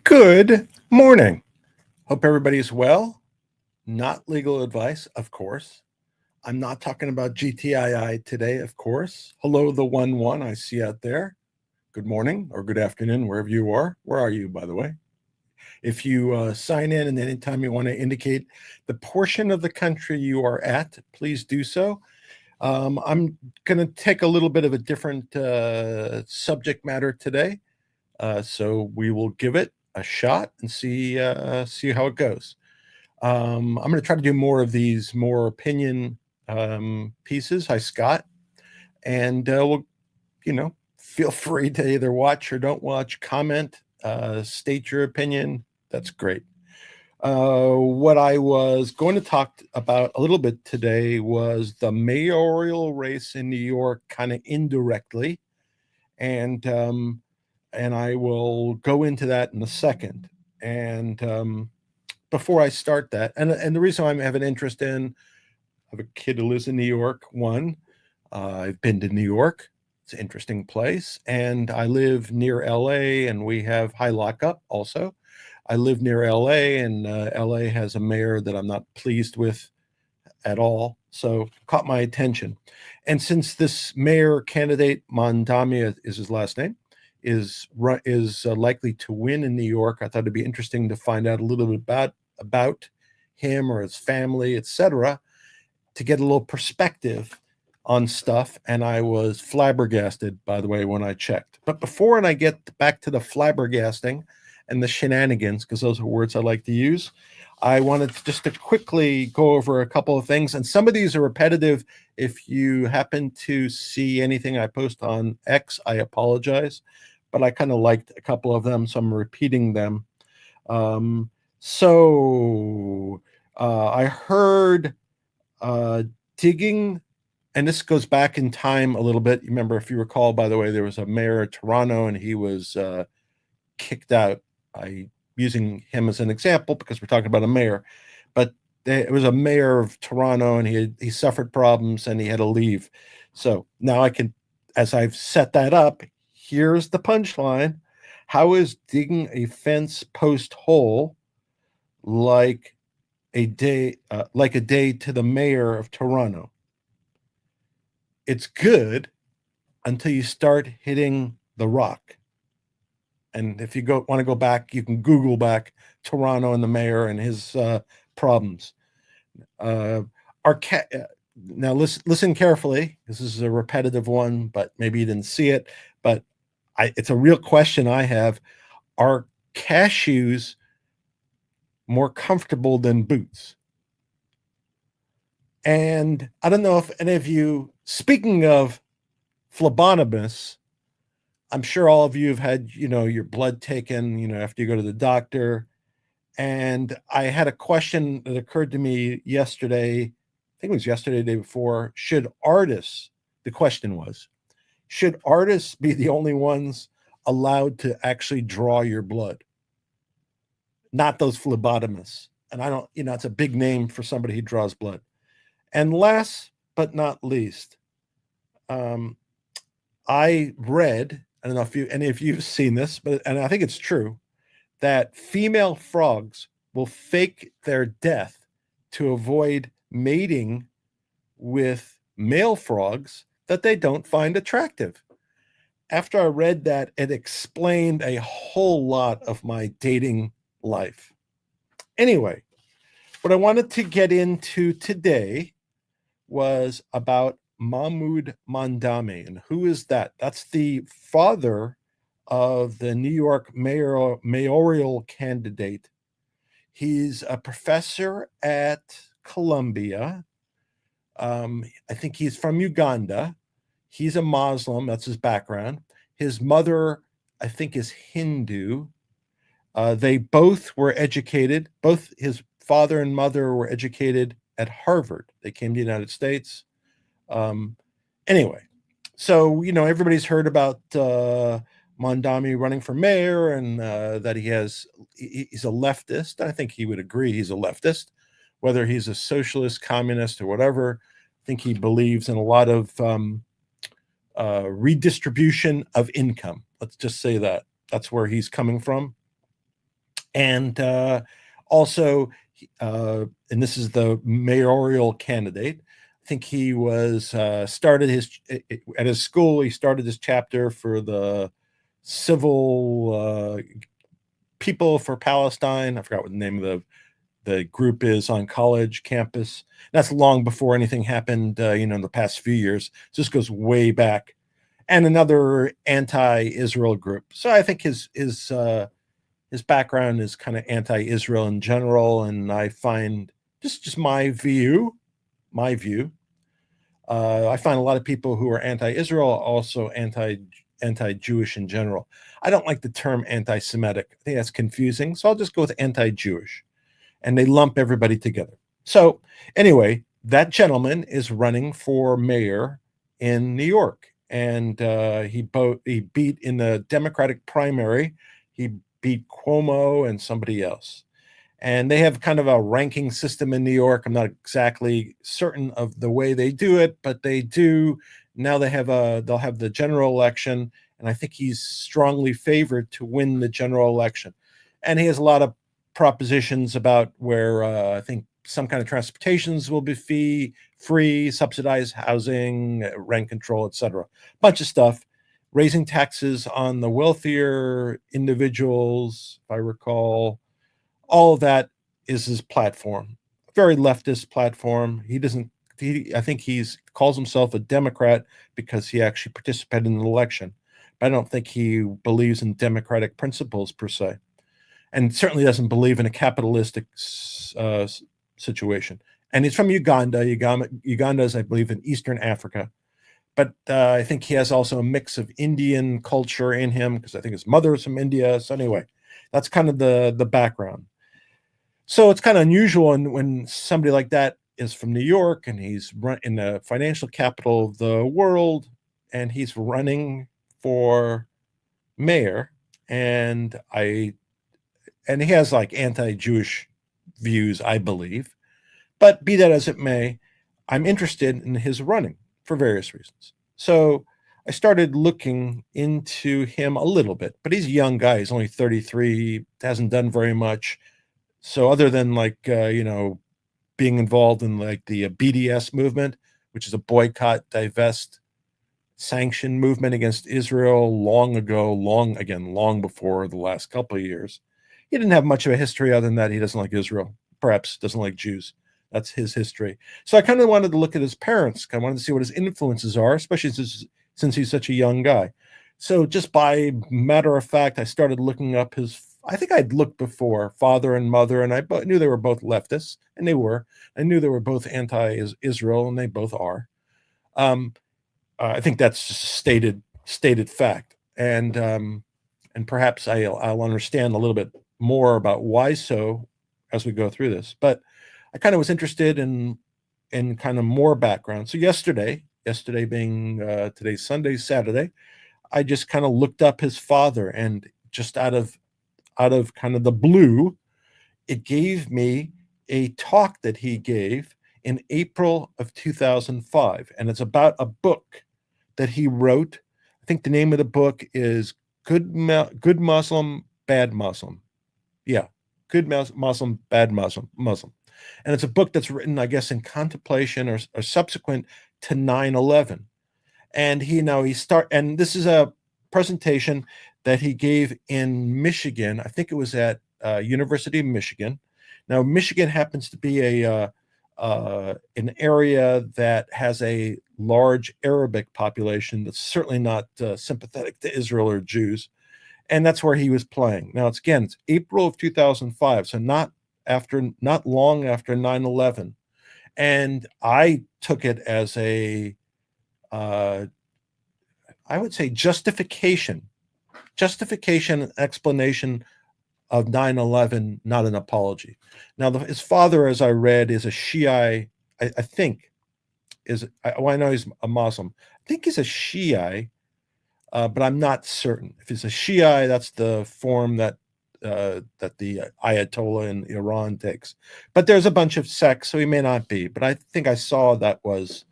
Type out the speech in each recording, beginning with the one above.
Good morning. Hope everybody's well. Not legal advice, of course. I'm not talking about GTII today, of course. Hello, the 1 I see out there. Good morning or good afternoon, wherever you are. Where are you, by the way? If you sign in and anytime you want to indicate the portion of the country you are at, please do so. I'm going to take a little bit of a different subject matter today. So we will give it a shot and see how it goes. I'm going to try to do more of these more opinion pieces. Hi, Scott, and we'll feel free to either watch or don't watch, comment, state your opinion. That's great. What I was going to talk about a little bit today was the mayoral race in New York, kind of indirectly, and I will go into that in a second. And before I start that, and the reason I have an interest in, I have a kid who lives in New York. I've been to New York. It's an interesting place. And I live near LA, and we have high lockup also. I live near LA, and LA has a mayor that I'm not pleased with at all. So caught my attention. And since this mayor candidate, Mamdoni is his last name, is likely to win in New York, I thought it'd be interesting to find out a little bit about him or his family, etc., to get a little perspective on stuff. And I was flabbergasted, by the way, when I checked. But before I get back to the flabbergasting and the shenanigans, because those are words I like to use, I wanted just to quickly go over a couple of things. And some of these are repetitive. If you happen to see anything I post on X, I apologize. But I kind of liked a couple of them, so I'm repeating them. I heard digging, and this goes back in time a little bit. You remember, if you recall, by the way, there was a mayor of Toronto, and he was kicked out. Using him as an example because we're talking about a mayor, but it was a mayor of Toronto, and he suffered problems and he had to leave. So now I can, as I've set that up, here's the punchline. How is digging a fence post hole like a day to the mayor of Toronto? It's good until you start hitting the rock. And if you want to go back, you can Google back Toronto and the mayor and his problems. Now listen carefully. This is a repetitive one, but maybe you didn't see it. But it's a real question I have. Are cashews more comfortable than boots? And I don't know if any of you, speaking of phlebotomists, I'm sure all of you have had, your blood taken, after you go to the doctor. And I had a question that occurred to me yesterday. I think it was yesterday, the day before. The question was, should artists be the only ones allowed to actually draw your blood? Not those phlebotomists. And I don't, it's a big name for somebody who draws blood. And last but not least, I read, I don't know if any of you have seen this, and I think it's true, that female frogs will fake their death to avoid mating with male frogs that they don't find attractive. After I read that, it explained a whole lot of my dating life. Anyway, what I wanted to get into today was about Mahmoud Mamdoni. And who is that? That's the father of the New York mayoral candidate. He's a professor at Columbia. I think he's from Uganda. He's a Muslim. That's his background. His mother, I think, is Hindu. They both were educated. Both his father and mother were educated at Harvard. They came to the United States. Anyway, so, everybody's heard about Mamdoni running for mayor, and that he's a leftist. I think he would agree he's a leftist, whether he's a socialist, communist, or whatever. I think he believes in a lot of redistribution of income. Let's just say that. That's where he's coming from. And also, and this is the mayoral candidate. I think he was started his at his school. He started his chapter for the civil people for Palestine. I forgot what the name of the group is on college campus. That's long before anything happened, in the past few years. So this goes way back. And another anti-Israel group. So I think his background is kind of anti-Israel in general, and I find just my view. I find a lot of people who are anti-Israel also anti-Jewish in general. I don't like the term anti-Semitic. I think that's confusing, so I'll just go with anti-Jewish, and they lump everybody together. So anyway, that gentleman is running for mayor in New York, and he beat in the Democratic primary. He beat Cuomo and somebody else. And they have kind of a ranking system in New York. I'm not exactly certain of the way they do it, but they do. Now they'll have the general election, and I think he's strongly favored to win the general election. And he has a lot of propositions about where I think some kind of transportations will be free, subsidized housing, rent control, etc. Bunch of stuff. Raising taxes on the wealthier individuals, if I recall. All of that is his platform. Very leftist platform. He doesn't. I think he's calls himself a Democrat because he actually participated in the election. But I don't think he believes in democratic principles per se, and certainly doesn't believe in a capitalistic situation. And he's from Uganda. Uganda is, I believe, in Eastern Africa. But I think he has also a mix of Indian culture in him because I think his mother is from India. So anyway, that's kind of the background. So it's kind of unusual when somebody like that is from New York and he's in the financial capital of the world and he's running for mayor, and he has like anti-Jewish views, I believe. But be that as it may, I'm interested in his running for various reasons. So I started looking into him a little bit, but he's a young guy. He's only 33, hasn't done very much. So other than being involved in like the BDS movement, which is a boycott, divest, sanction movement against Israel long ago, long before the last couple of years. He didn't have much of a history other than that. He doesn't like Israel, perhaps doesn't like Jews. That's his history. So I kind of wanted to look at his parents. I wanted to see what his influences are, especially since he's such a young guy. So just by matter of fact, I started looking up I think I'd looked before, father and mother, and I knew they were both leftists, and they were. I knew they were both anti-Israel, and they both are. I think that's just stated fact, and perhaps I'll understand a little bit more about why so as we go through this. But I kind of was interested in kind of more background. So yesterday being today's Sunday, Saturday, I just kind of looked up his father, and just out of kind of the blue, it gave me a talk that he gave in April of 2005, and it's about a book that he wrote. I think the name of the book is Good Muslim, Bad Muslim. Yeah, Good Muslim, Bad Muslim. And it's a book that's written, I guess, in contemplation or subsequent to 9/11. And and this is a presentation that he gave in Michigan. I think it was at University of Michigan. Now, Michigan happens to be an area that has a large Arabic population that's certainly not sympathetic to Israel or Jews, and that's where he was playing. Now, it's April of 2005, so not long after 9/11, and I took it as a I would say justification and explanation of 9/11, not an apology. Now, his father, as I read, is a Shiite. I think I know he's a Muslim. I think he's a Shiite, but I'm not certain. If he's a Shiite, that's the form that the Ayatollah in Iran takes. But there's a bunch of sects, so he may not be. But I think I saw that was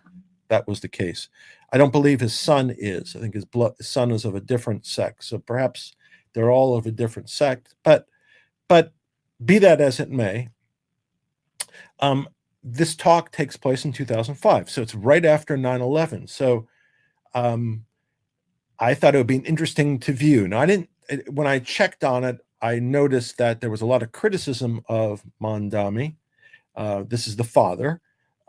the case. I don't believe his son is. I think his son is of a different sect. So perhaps they're all of a different sect. But But be that as it may, this talk takes place in 2005. So it's right after 9/11. So I thought it would be interesting to view. Now, when I checked on it, I noticed that there was a lot of criticism of Mamdoni. This is the father,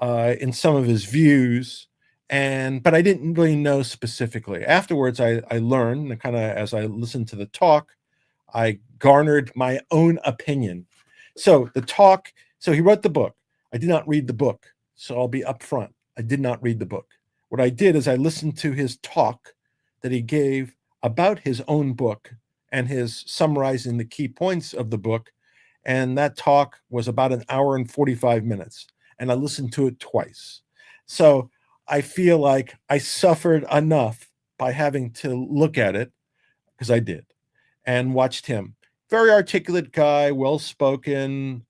in some of his views, but I didn't really know specifically. Afterwards, I learned, kind of as I listened to the talk, I garnered my own opinion. So he wrote the book. I did not read the book, so I'll be upfront. I did not read the book. What I did is I listened to his talk that he gave about his own book and his summarizing the key points of the book. And that talk was about an hour and 45 minutes. And I listened to it twice. So I feel like I suffered enough by having to look at it, because I did, and watched him. Very articulate guy, well spoken,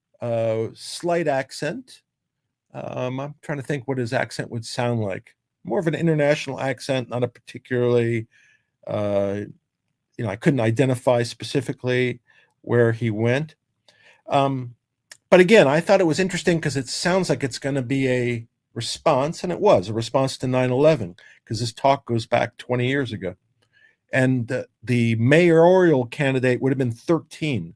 slight accent. I'm trying to think what his accent would sound like. More of an international accent, not a particularly, I couldn't identify specifically where he went. But again, I thought it was interesting because it sounds like it's going to be a response, and it was a response to 9/11, because this talk goes back 20 years ago. And the mayoral candidate would have been 13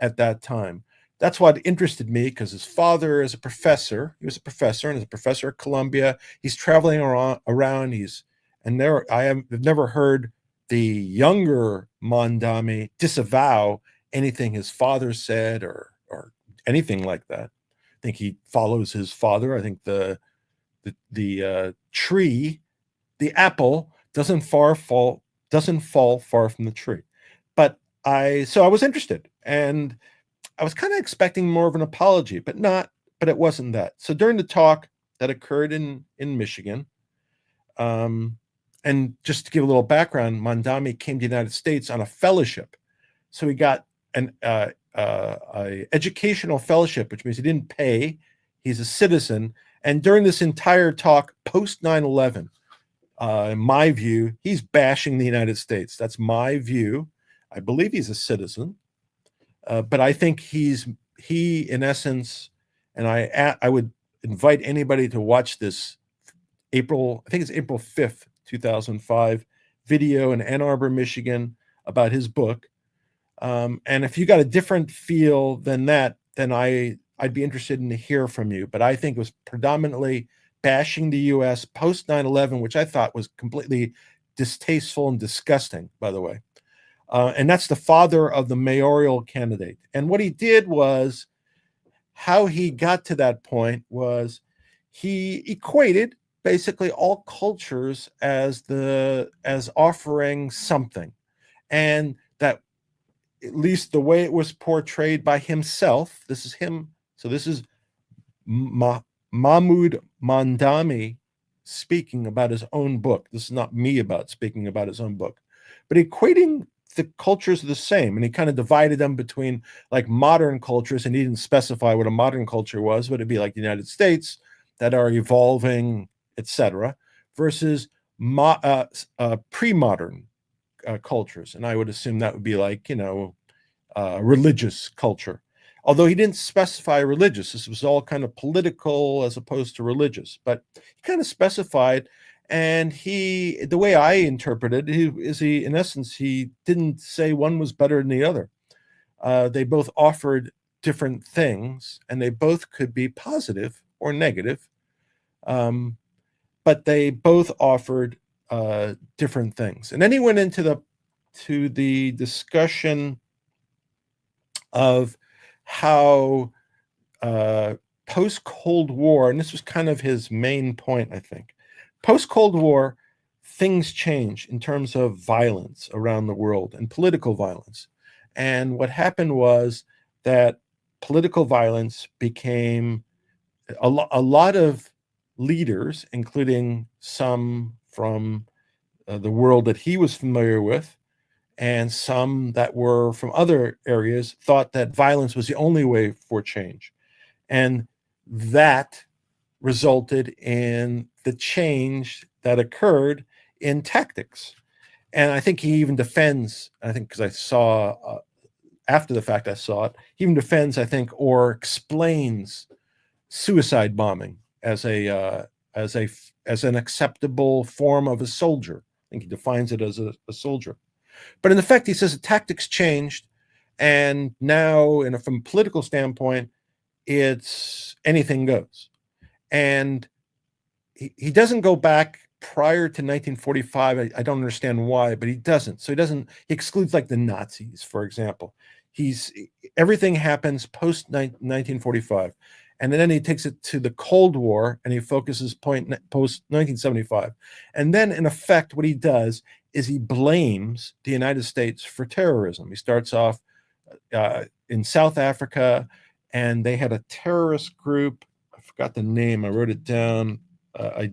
at that time. That's what interested me, because his father is a professor. He was a professor, and is a professor at Columbia. He's traveling around. I have never heard the younger Mamdoni disavow anything his father said or anything like that. I think he follows his father. I think the tree, the apple, doesn't fall far from the tree. But I was interested, and I was kind of expecting more of an apology, but it wasn't that. So during the talk that occurred in Michigan, and just to give a little background, Mamdoni came to the United States on a fellowship. So he got a educational fellowship, which means he didn't pay. He's a citizen. And during this entire talk, post 9/11, in my view, he's bashing the United States. That's my view. I believe he's a citizen, but I think he, in essence, and I would invite anybody to watch this I think it's April 5th, 2005, video in Ann Arbor, Michigan, about his book. And if you got a different feel than that, then I'd be interested in to hear from you. But I think it was predominantly bashing the U.S. post 9/11, which I thought was completely distasteful and disgusting, by the way. And that's the father of the mayoral candidate. And what he did was, how he got to that point was, he equated basically all cultures as offering something, and that, at least the way it was portrayed by himself, this is him. So this is Mahmoud Mamdoni speaking about his own book. This is not me speaking about his own book, but equating the cultures are the same, and he kind of divided them between like modern cultures, and he didn't specify what a modern culture was, but it'd be like the United States that are evolving, etc., versus pre-modern cultures, and I would assume that would be like religious culture. Although he didn't specify religious, this was all kind of political as opposed to religious, but he kind of specified. And the way I interpreted it, in essence, he didn't say one was better than the other. They both offered different things, and they both could be positive or negative. But they both offered different things. And then he went into the discussion of how post-Cold War, and this was kind of his main point, I think, post-Cold War, things change in terms of violence around the world and political violence. And what happened was that political violence became a lot of leaders, including some from the world that he was familiar with, and some that were from other areas, thought that violence was the only way for change. And that resulted in the change that occurred in tactics. And I think he even defends, I think, because I saw after the fact I saw it. He even defends, I think, or explains suicide bombing as an acceptable form of a soldier. I think he defines it as a soldier. But in effect, he says the tactics changed, and now, from a political standpoint, it's anything goes. And he doesn't go back prior to 1945. I don't understand why, but he doesn't. So he excludes like the Nazis, for example. Everything happens post 1945. And then he takes it to the Cold War and he focuses post 1975. And then in effect, what he does is he blames the United States for terrorism. He starts off in South Africa, and they had a terrorist group. I forgot the name. I wrote it down. I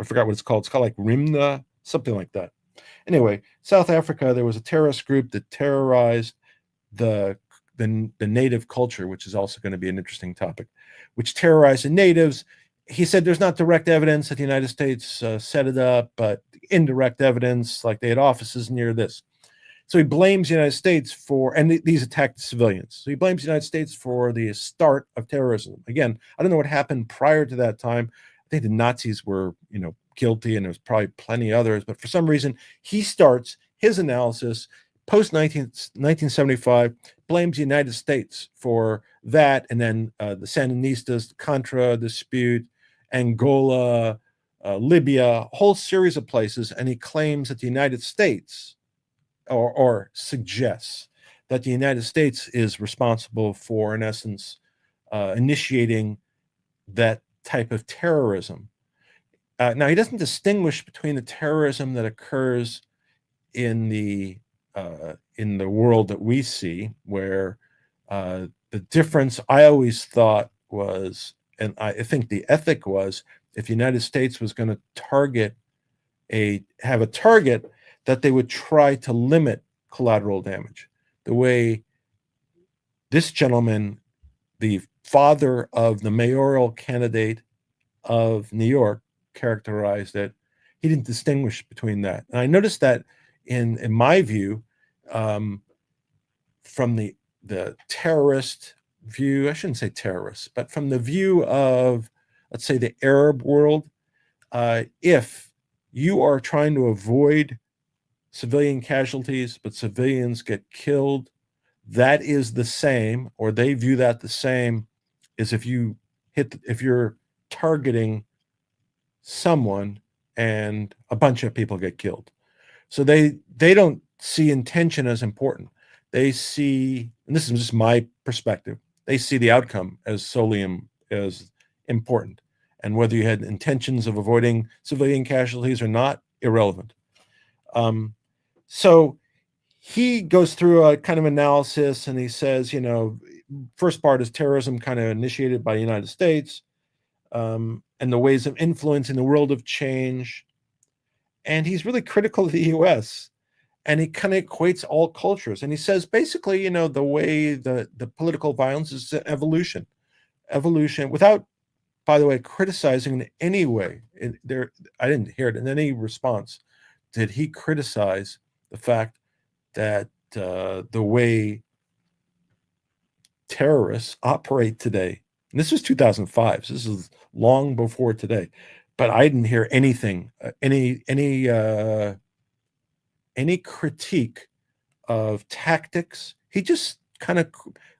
forgot what it's called. It's called like Rimna, something like that. Anyway, South Africa, there was a terrorist group that terrorized the native culture, which is also going to be an interesting topic, which terrorized the natives. He said there's not direct evidence that the United States set it up, but indirect evidence, like they had offices near this. So he blames the United States for, and these attacked civilians. So he blames the United States for the start of terrorism. Again, I don't know what happened prior to that time. I think the Nazis were, guilty, and there's probably plenty others. But for some reason, he starts his analysis post 1975, blames the United States for that, and then the Sandinistas, the Contra dispute, Angola, Libya, a whole series of places, and he claims that the United States, or suggests that the United States is responsible for, in essence, initiating that type of terrorism. Now, he doesn't distinguish between the terrorism that occurs in the world that we see, where the difference I always thought was, and I think the ethic was, if the United States was going to have a target, that they would try to limit collateral damage. The way this gentleman, the father of the mayoral candidate of New York, characterized it, he didn't distinguish between that. And I noticed that in my view, from the terrorist view, I shouldn't say terrorist, but from the view of, let's say, the Arab world, if you are trying to avoid civilian casualties, but civilians get killed, that is the same, or they view that the same, as if you're targeting someone and a bunch of people get killed. So they don't see intention as important. They see, and this is just my perspective, they see the outcome as solely as important. And whether you had intentions of avoiding civilian casualties or not, irrelevant. So he goes through a kind of analysis, and he says, first part is terrorism kind of initiated by the United States, and the ways of influencing the world of change. And he's really critical of the U.S., and he kind of equates all cultures. And he says, basically, the way the political violence is evolution, without, by the way, criticizing in any way. I didn't hear it in any response. Did he criticize the fact that the way terrorists operate today, and this was 2005, so this is long before today, but I didn't hear anything, any critique of tactics. He just kind of,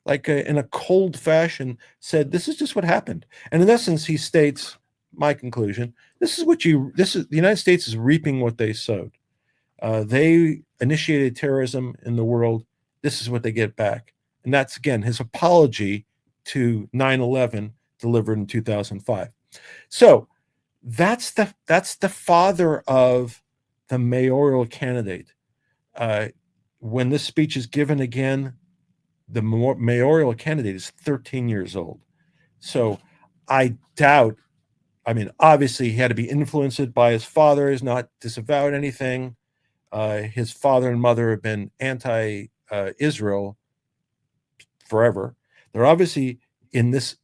like in a cold fashion, said, this is just what happened. And in essence, he states, my conclusion, the United States is reaping what they sowed. They initiated terrorism in the world. This is what they get back. And that's, again, his apology to 9/11 delivered in 2005. So that's the father of the mayoral candidate. When this speech is given again, the mayoral candidate is 13 years old. So I doubt, obviously he had to be influenced by his father. He's not disavowed anything. His father and mother have been anti-Israel forever. They're obviously, in this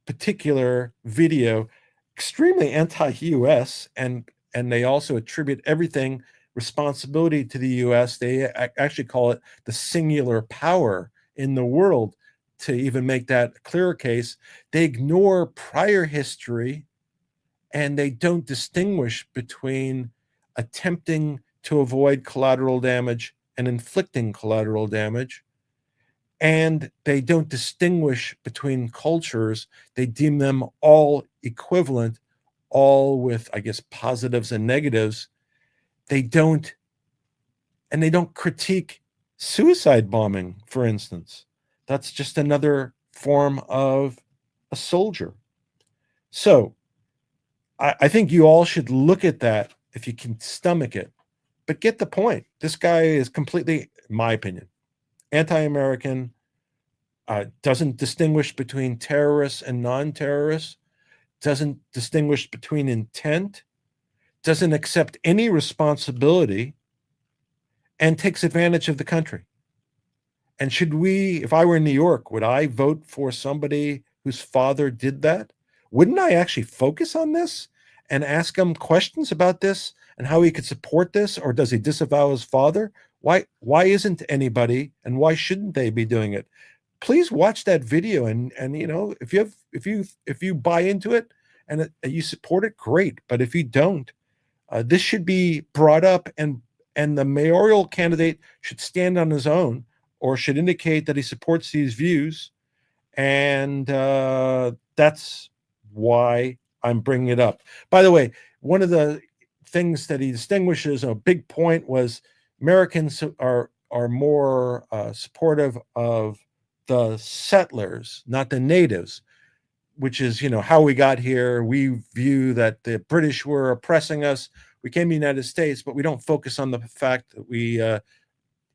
particular video, extremely anti-US, and they also attribute everything responsibility to the U.S. They actually call it the singular power in the world. To even make that a clearer case, they ignore prior history, and they don't distinguish between attempting to avoid collateral damage and inflicting collateral damage. And they don't distinguish between cultures. They deem them all equivalent, all with, I guess, positives and negatives. They don't critique suicide bombing, for instance. That's just another form of a soldier. So I think you all should look at that if you can stomach it, but get the point. This guy is completely, in my opinion, anti-American, doesn't distinguish between terrorists and non-terrorists, doesn't distinguish between intent, doesn't accept any responsibility, and takes advantage of the country. And if I were in New York, would I vote for somebody whose father did that? Wouldn't I actually focus on this and ask him questions about this and how he could support this? Or does he disavow his father? Why isn't anybody, and why shouldn't they be doing it? Please watch that video, and if you buy into it and you support it, great. But if you don't, this should be brought up, and the mayoral candidate should stand on his own, or should indicate that he supports these views. And that's why I'm bringing it up. By the way, one of the things that he distinguishes, a big point, was Americans are more supportive of the settlers, not the natives, which is, how we got here. We view that the British were oppressing us. We came to the United States, but we don't focus on the fact that we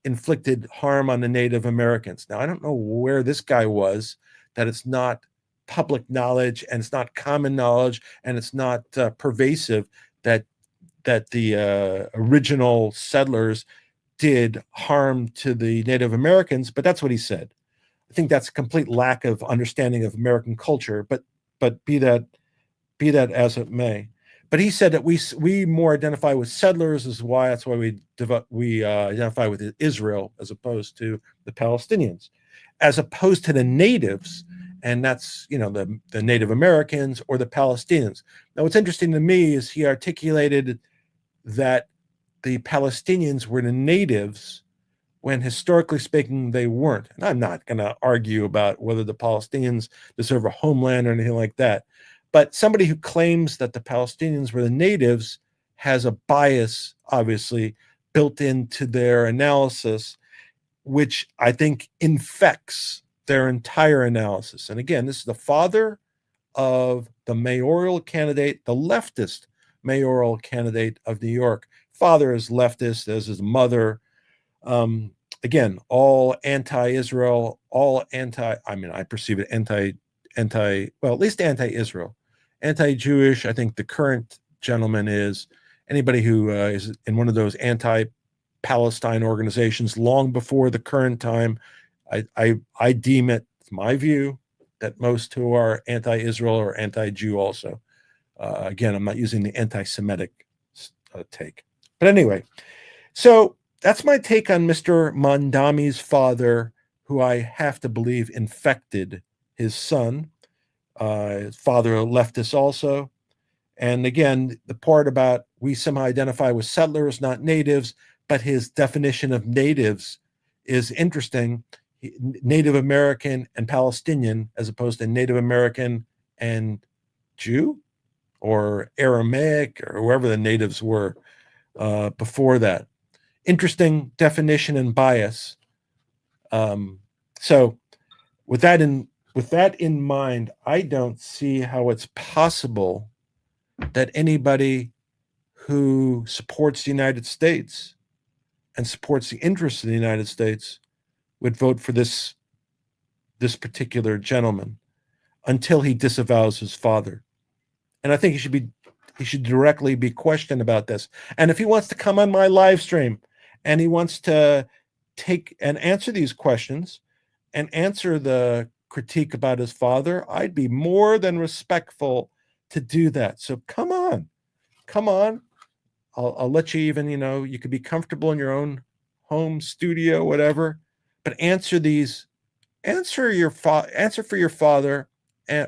inflicted harm on the Native Americans. Now, I don't know where this guy was, that it's not public knowledge, and it's not common knowledge, and it's not pervasive that the original settlers did harm to the Native Americans, but that's what he said. I think that's a complete lack of understanding of American culture, but be that as it may. But he said that we more identify with settlers, that's why we identify with Israel as opposed to the Palestinians, as opposed to the natives, and that's the Native Americans or the Palestinians. Now, what's interesting to me is he articulated that the Palestinians were the natives, when historically speaking they weren't. And I'm not going to argue about whether the Palestinians deserve a homeland or anything like that. But somebody who claims that the Palestinians were the natives has a bias, obviously, built into their analysis, which I think infects their entire analysis. And again, this is the father of the mayoral candidate, the leftist mayoral candidate of New York. Father is leftist, as his mother. Again, all anti-Israel, I perceive it at least anti-Israel, anti-Jewish. I think the current gentleman is anybody who is in one of those anti-Palestine organizations long before the current time. I deem it, my view, that most who are anti-Israel are anti-Jew also. Again, I'm not using the anti-Semitic take. But anyway, so that's my take on Mr. Mamdoni's father, who I have to believe infected his son. His father left us also. And again, the part about we somehow identify with settlers, not natives, but his definition of natives is interesting. Native American and Palestinian, as opposed to Native American and Jew or Aramaic or whoever the natives were before that. Interesting definition and bias. So with that in mind, I don't see how it's possible that anybody who supports the United States and supports the interests of the United States would vote for this particular gentleman until he disavows his father. And I think he should directly be questioned about this. And if he wants to come on my live stream and he wants to take and answer these questions and answer the critique about his father, I'd be more than respectful to do that. So come on. I'll let you even, you could be comfortable in your own home studio, whatever, but answer for your father,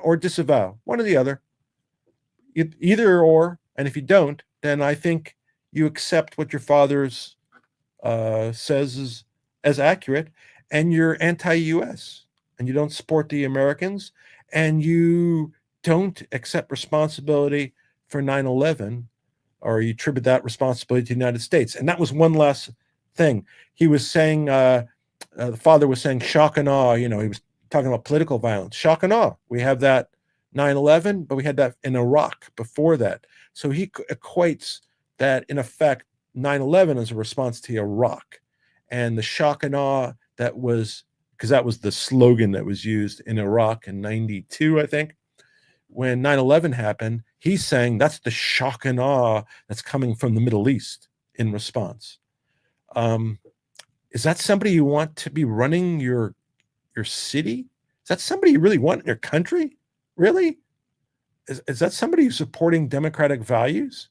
or disavow, one or the other, either or. And if you don't, then I think you accept what your father's says is as accurate, and you're anti-US, and you don't support the Americans, and you don't accept responsibility for 9/11, or you attribute that responsibility to the United States. And that was one last thing. He was saying, the father was saying shock and awe. He was talking about political violence. Shock and awe. We have that 9/11, but we had that in Iraq before that. So he equates that, in effect, 9/11 as a response to Iraq. And the shock and awe that was, because that was the slogan that was used in Iraq in 92, I think. When 9/11 happened, he's saying that's the shock and awe that's coming from the Middle East in response. Is that somebody you want to be running your city? Is that somebody you really want in your country? Really? Is that somebody who's supporting democratic values?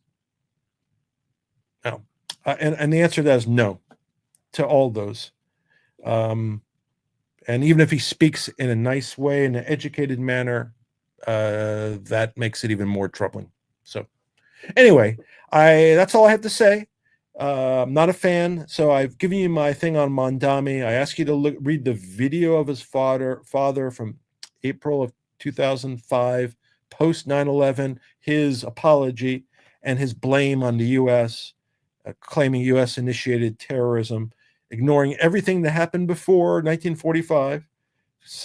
No. And the answer to that is no to all those. And even if he speaks in a nice way, in an educated manner, that makes it even more troubling. So anyway, that's all I have to say. I'm not a fan, so I've given you my thing on Mamdoni. I ask you to read the video of his father from April of 2005, post 9/11, his apology and his blame on the U.S., claiming U.S. initiated terrorism, ignoring everything that happened before 1945.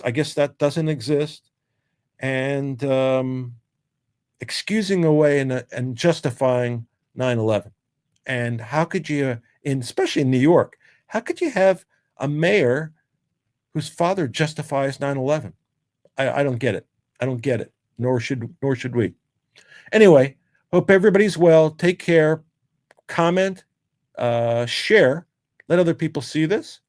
I guess that doesn't exist. And excusing away and justifying 9/11. And how could you, especially in New York, how could you have a mayor whose father justifies 9/11? I don't get it. I don't get it. Nor should we. Anyway, hope everybody's well. Take care. Comment, share, let other people see this,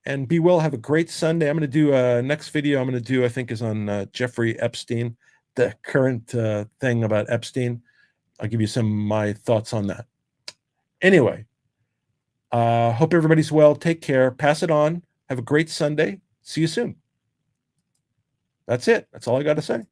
and be well. Have a great Sunday. I'm going to do next video I'm going to do, I think, is on Jeffrey Epstein, the current thing about Epstein. I'll give you some of my thoughts on that. Anyway, hope everybody's well. Take care. Pass it on. Have a great Sunday. See you soon. That's it. That's all I got to say.